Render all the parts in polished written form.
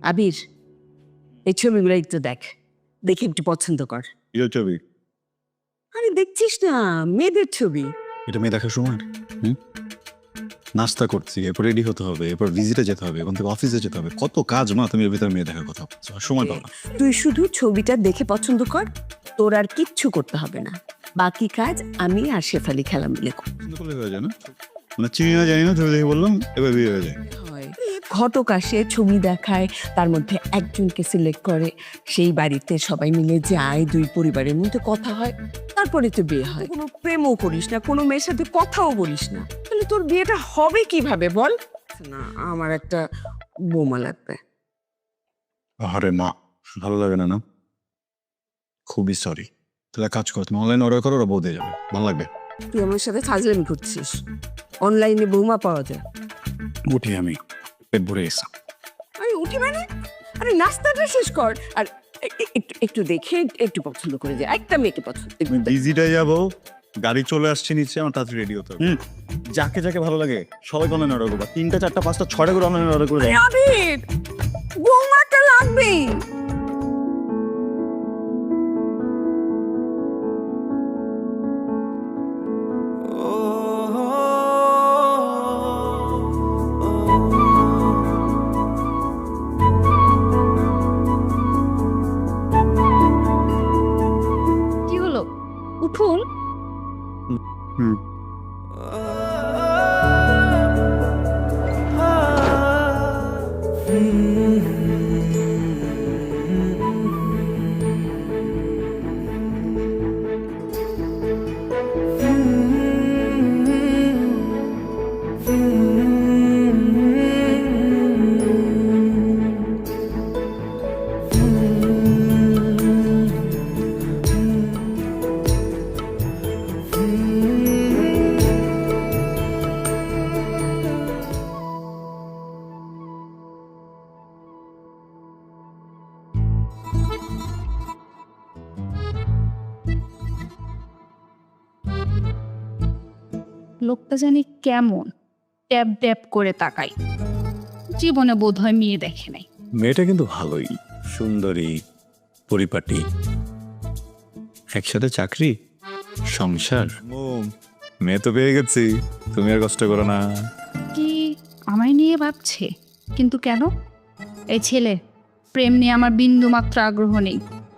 আবির, এই ছবিগুলো একটু দেখ, দেখে একটু পছন্দ কর। কিসের ছবি? আরে দেখছিস না, মেয়েদের ছবি। এটা মেয়ে দেখার সময়? নাস্তা করছি, এরপর রেডি হতে হবে, এরপর ভিজিটে যেতে হবে, ওখান থেকে অফিসে যেতে হবে, কত কাজ মা। তুমি এর ভিতরে মেয়ে দেখার কথা বলছো, আর সময় পাও না। তুই শুধু ছবিটা দেখে পছন্দ কর, তোর আর কিচ্ছু করতে হবে না। বাকি কাজ আমি আর শেফালি খেলা মিলে করব। পছন্দ করলে হয়ে যায় না? মানে চিনি না জানি না, তুমি দেখে বললাম, এবার বিয়ে হয়ে যায়। ঘটক আসে, ছবি দেখায়, তার মধ্যে একজনকে সিলেক্ট করে, সেই বাড়িতে সবাই মিলে যায়, দুই পরিবারের মধ্যে কথা হয়, তারপরে তো বিয়ে হয়। কোনো প্রেমও করিস না, কোনো মেয়ের সাথে কথাও বলিস না, তাহলে তোর বিয়েটা হবে কিভাবে বল? না, আমার একটা বৌমা লাগবে। আরে মা, ভালো লাগে না না? খুবই সরি। তাহলে কাজ করো, তুমি অনলাইন অর্ডার করো, ওরা বউ দিয়ে যাবে, ভালো লাগবে। তুই আমার সাথে ফাজলামি করছিস? অনলাইনে বৌমা পাওয়া যায়? উঠি আমি, পেট ভরে গেছে। আরে উঠি মানে? আরে নাস্তাটা শেষ কর, আর একটু একটু দেখে একটু পছন্দ করে যায়, একটা মেয়েকে পছন্দ। ভিজিটে যাবো, গাড়ি চলে আসছে নিচে, আমার তাড়াতাড়ি রেডি হতে হবে। যাকে যাকে ভালো লাগে সবাইকে অনলাইন অর্ডার করবা, 3টা 4টা 5টা 6টা করে অনলাইন অর্ডার করে দাও। আবির, বৌমাটা লাগবেই। কি হলো, উঠুন। হুম। লোকটা জানি কেমন, ট্যাপ ট্যাপ করে তাকাই, জীবনে বোধহয় মেয়ে দেখে নাই। মেয়েটা কিন্তু ভালোই, সুন্দরী, পরিপাটি, একসাথে চাকরি, সংসার। মেয়ে তো পেয়ে গেছি, তুমি আর কষ্ট করো না। কি আমায় নিয়ে ভাবছে? কিন্তু কেন? এই ছেলে, প্রেম নিয়ে আমার বিন্দু মাত্র আগ্রহ নেই।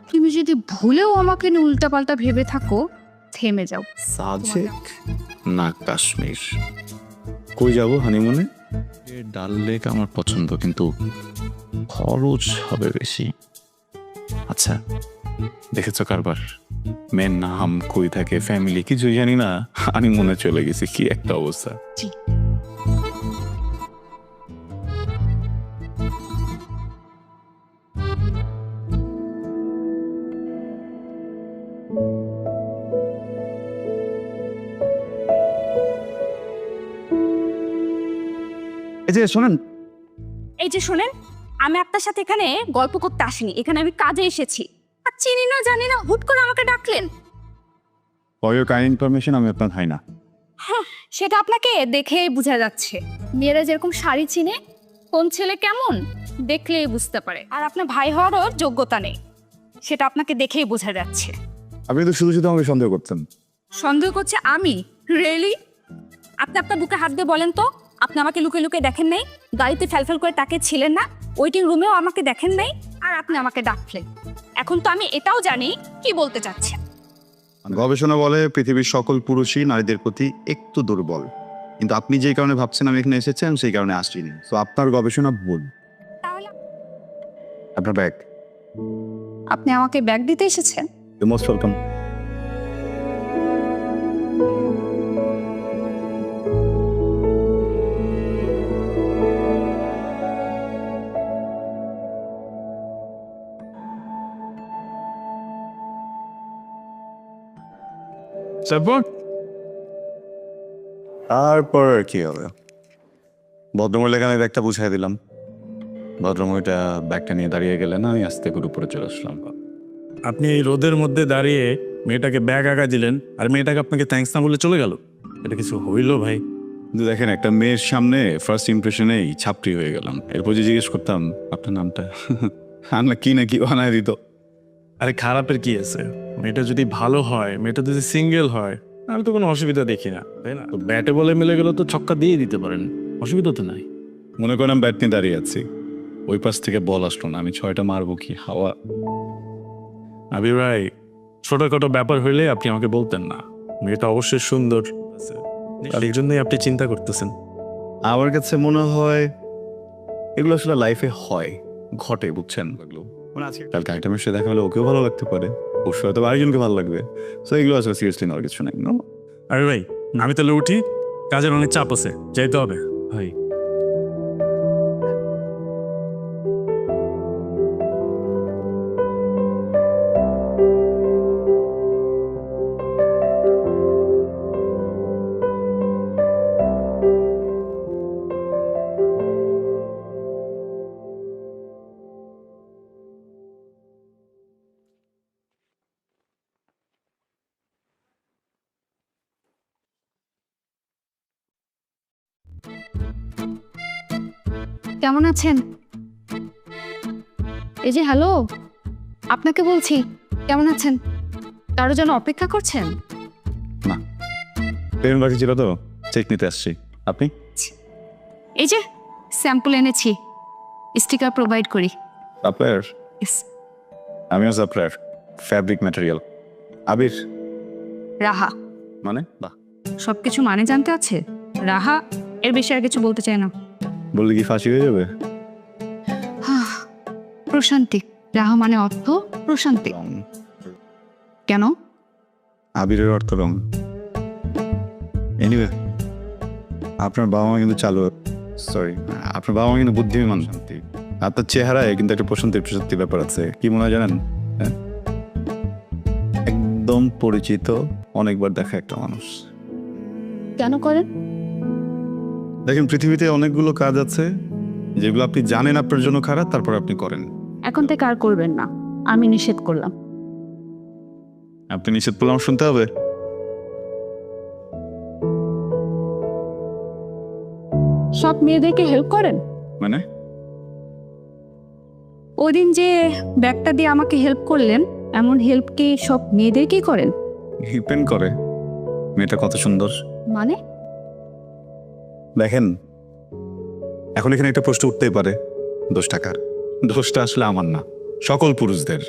তুমি যদি ভুলেও আমাকে নিয়ে উল্টাপাল্টা ভেবে থাকো, থেমে যাও। সাজেক না কাশ্মীর, কই যাবো হানিমুনে? ডাল লেক আমার পছন্দ, কিন্তু খরচ হবে বেশি। আচ্ছা, দেখেছো কারবার? মেয়ের নাম, কই থাকে, ফ্যামিলি কিছুই জানি না, হানিমুনে চলে গেছি, কি একটা অবস্থা। জি। এই যে শোনেন, এই যে শোনেন, আমি আপনার সাথে এখানে গল্প করতে আসিনি, এখানে আমি কাজে এসেছি। আর চিনি না জানি না, হুট করে আমাকে ডাকলেন। ফর ইউর কাইন্ড ইনফরমেশন, আমি আপনার ভাই না। হ্যাঁ, সেটা আপনাকে দেখেই বোঝা যাচ্ছে। মেয়েরা যেরকম শাড়ি চিনে, কোন ছেলে কেমন দেখলেই বুঝতে পারে। আর আপনার ভাই হওয়ারও যোগ্যতা নেই, সেটা আপনাকে দেখেই বোঝা যাচ্ছে। আপনি তো শুধু শুধু আমাকে সন্দেহ করতেন। সন্দেহ করছে আমি? রিয়েলি? আপনি আপনার বুকে হাত দিয়ে বলেন তো, আপনি আমাকে লুকিয়ে লুকিয়ে দেখেন নাই? গাড়িতে ফেলফেল করে তাকে ছিলেন না? ওয়েটিং রুমেও আমাকে দেখেন নাই? আর আপনি আমাকে ডাকলেন। এখন তো আমি এটাও জানি কি বলতে চাচ্ছেন। গবেষণা বলে পৃথিবীর সকল পুরুষই নারীদের প্রতি একটু দুর্বল, কিন্তু আপনি যে কারণে ভাবছেন আমি এখানে এসেছেন, সেই কারণে আসছিনি। তো আপনার গবেষণা ভুল। তাহলে আপনার ব্যাগ। আপনি আমাকে ব্যাগ দিতে এসেছেন? You most welcome. তারপর কি হবে? ভদ্রমহিলা এখানে ব্যাগটা বুঝাই দিলাম, ভদ্রমহিলা ব্যাগটা নিয়ে দাঁড়িয়ে গেলেন, আমি আস্তে করে উপরে চলে আসলাম। আপনি এই রোদের মধ্যে দাঁড়িয়ে মেয়েটাকে ব্যাগ আগা দিলেন, আর মেয়েটাকে আপনাকে থ্যাঙ্কস না বলে চলে গেল। এটা কিছু হইল ভাই? কিন্তু দেখেন একটা মেয়ের সামনে ফার্স্ট ইমপ্রেশনেই ছাপড়ি হয়ে গেলাম। এরপর যে জিজ্ঞেস করতাম আপনার নামটা, আনলা কি না কি বানায় দিত। আরে খারাপের কি আছে? মেয়েটা যদি ভালো হয়, মেয়েটা যদি সিঙ্গেল হয়, আমি তো কোনো অসুবিধা দেখি না, তাই না? তো ব্যাটে বলে মিলে গেলে তো ছক্কা দিয়ে দিতে পারেন, অসুবিধা তো নাই। মনে করেন আমি ব্যাট নিয়ে দাঁড়িয়ে আছি, ওই পাশ থেকে বল আসলো না, আমি 6টা মারবো কি হাওয়া। আবির ভাই, ছোটখাটো ব্যাপার হইলে আপনি আমাকে বলতেন না। মেয়েটা অবশ্যই সুন্দর আছে, আর এই জন্যই আপনি চিন্তা করতেছেন। আমার কাছে মনে হয় এগুলো আসলে লাইফে হয়, ঘটে, বুঝছেন? মানে আজকে কালকে একটা মেয়ের সাথে দেখা হলে ওকেও ভালো লাগতে পারে, অবশ্যই হয়তো আরেকজনকে ভালো লাগবে। সো এগুলো আসলে সিরিয়াসলি নেওয়ার কিছু নাই। নো, আরে ভাই, আমি তাহলে উঠি, কাজের অনেক চাপ আছে, যাইতে হবে। ভাই কেমন আছেন? এই যে হ্যালো, আপনাকে বলছি, কেমন আছেন? কারো জন্য অপেক্ষা করছেন? পেমেন্ট বাকি ছিল তো, চেক নিতে আসছি। আপনি? এই যে স্যাম্পল এনেছি, স্টিকার প্রোভাইড করি। সাপ্লায়ার? Yes. আমিও সাপ্লায়ার, ফ্যাব্রিক ম্যাটেরিয়াল। আবির রাহা। মানে? বাহ, সবকিছু মানে জানতে আছে? রাহা, এর বেশি আর কিছু বলতে চাই না। বললে কি ফাঁসি হয়ে যাবে? প্রশান্তি। রাহা মানে অর্থ প্রশান্তি। রং। কেন? আবিরের অর্থ রং। এনিওয়ে, আপনার বাবা মা কিন্তু আপনার বাবা মা কিন্তু বুদ্ধিমান। শান্তি, আপনার চেহারায় কিন্তু একটা প্রশান্তি ব্যাপার আছে। কি মনে হয় জানেন? হ্যাঁ, একদম পরিচিত, অনেকবার দেখা একটা মানুষ। কেন করেন? দেখেন, পৃথিবীতে অনেকগুলো কাজ আছে যেগুলো আপনি জানেন আপনার জন্য খারাপ, তারপর আপনি করেন। এখন থেকে আর করবেন না, আমি নিষেধ করলাম। আপনি নিষেধ করলে আমার শুনতে হবে? সব মেয়েদেরকে হেল্প করেন? মানে? ওদিন যে ব্যাগটা দিয়ে আমাকে হেল্প করলেন, এমন হেল্প কি সব মেয়েদেরকেই করেন? ডিপেন্ড করে মেয়েটা কত সুন্দর। মানে? দেখেন, এখন এখানে একটা প্রশ্ন উঠতেই পারে, দোষটা কার? দোষটা আসলে আমার না, সকল পুরুষদের।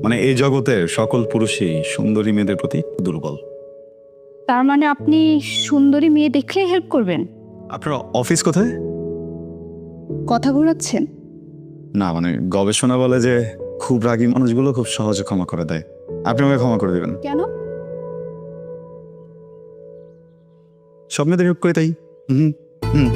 মানে এই জগতের সকল পুরুষই সুন্দরী মেয়েদের প্রতি দুর্বল। তার মানে আপনি সুন্দরী মেয়ে দেখলেই হেল্প করবেন? আপনার অফিস কোথায়? কথা ঘোরাচ্ছেন? না, মানে গবেষণা বলে যে খুব রাগী মানুষগুলো খুব সহজে ক্ষমা করে দেয়। আপনি আমাকে ক্ষমা করে দেবেন। কেন? সব মেয়েদের হেল্প করে তাই। হুম হুম।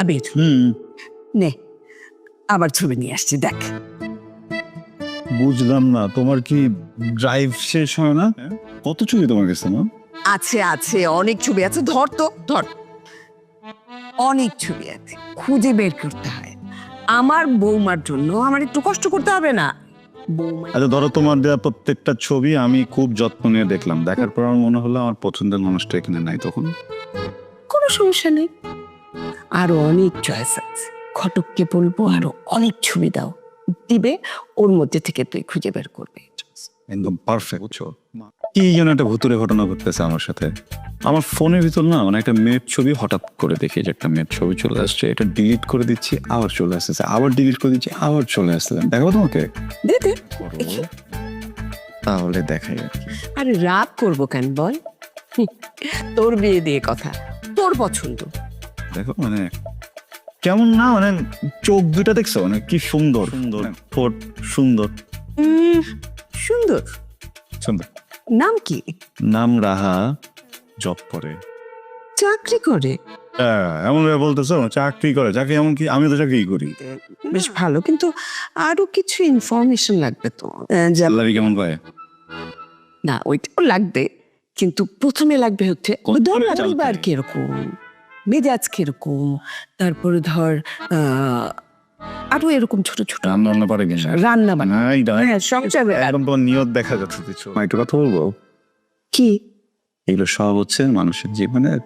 আবির, হুম, নে আবার ছবি নিয়ে আসছি, দেখ। বুঝলাম না, তোমার কি ড্রাইভ শেষ হয় না? কত ছবি তোমার কাছে না? আছে আছে, অনেক ছবি আছে, ধর তো ধর। অনেক ছবি আছে, খুঁজে বের করতে হয়। আমার বৌমার জন্য আমার একটু কষ্ট করতে হবে না? বৌমা আচ্ছা ধরো, তোমার দেওয়া প্রত্যেকটা ছবি আমি খুব যত্ন নিয়ে দেখলাম, দেখার পর আমার মনে হলো আমার পছন্দের মানুষটা এখানে নাই, তখন? কোনো সমস্যা নেই, আরো অনেক চয়েস আছে। ঘটককে বলবো আরো অনেক ছবি দাও, দিবে, ওর মধ্যে থেকে তুই খুঁজে বের করবি। একদম পারফেক্ট। বুঝছো, কি যেন একটা ভুতুরে ঘটনা ঘটতেছে আমার সাথে। আমার ফোনের ভিতর না, মানে একটা মেয়ের ছবি হঠাৎ করে দেখি যে একটা মেয়ের ছবি চলে আসছে, এটা ডিলিট করে দিচ্ছি, আবার চলে আসতেছে, আবার ডিলিট করে দিচ্ছি, আবার চলে আসতেছে। দেখাবো তোমাকে? দে দে। তাহলে দেখাই আর কি। আরে রাগ করবো কেন বল? তোর বিয়ে দিয়ে কথা, তোর পছন্দ। দেখো, মানে কেমন না, মানে চোখ দুটা দেখছো, মানে কি সুন্দর সুন্দর, ঠোঁট সুন্দর সুন্দর। সুন্দর। নাম কি? নাম রাহা, জব করে। চাকরি করে? এমন ভাবে বলতেছো, চাকরি করে? চাকরি এমন কি, আমি তো চাকরি করি। বেশ ভালো, কিন্তু আরো কিছু ইনফরমেশন লাগবে তো। স্যালারি কেমন পায়? না, ওইটাও লাগবে, কিন্তু প্রথমে লাগবে হচ্ছে কোন ধর ধরনের চাল পরিবার খায়? কিরকম, মেজাজ কিরকম, তারপরে ধর আরো এরকম ছোট ছোট রান্না বান্না পারে কিনা রান্না বান্না, হ্যাঁ, সংসার একদম তোমার নিয়ত দেখা যাচ্ছে কিছু একটু কথা বলবো কি এগুলো সব হচ্ছে মানুষের জীবনের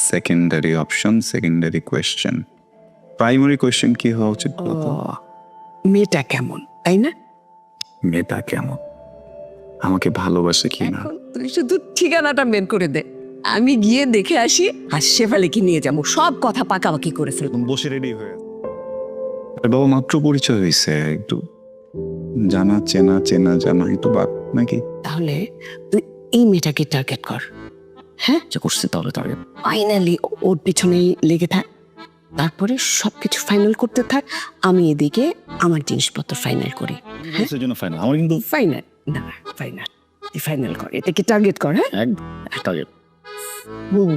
secondary option, secondary question. Primary question কি হওয়া উচিত বলতো? মেয়েটা কেমন, তাই না? মেয়েটা কেমন, আমাকে ভালোবাসে কি না। এখন তুই শুধু ঠিকানাটা বের করে দে, আমি গিয়ে দেখে আসি, আর শেফালিকে নিয়ে যাবো, সব কথা পাকাপাকি করে ফেলবো। বসে রেডি হয়ে বাবা মাত্র পরিচয় হয়েছে, একটু জানা চেনা চেনা জানা একটু বাদ নাকি তাহলে তুই এই মেয়েটাকে টার্গেট কর, হ্যাঁ, করছে তাহলে তাকে ফাইনালি ওর পিছনেই লেগে থাক, তারপরে সবকিছু ফাইনাল করতে থাক, আমি এদিকে আমার জিনিসপত্র ফাইনাল করি। জন্য ফাইনাল আমার কিন্তু ফাইনাল না, ফাইনাল ফাইনাল কর, এটাকে টার্গেট কর, হ্যাঁ। এক টার্গেট হুম।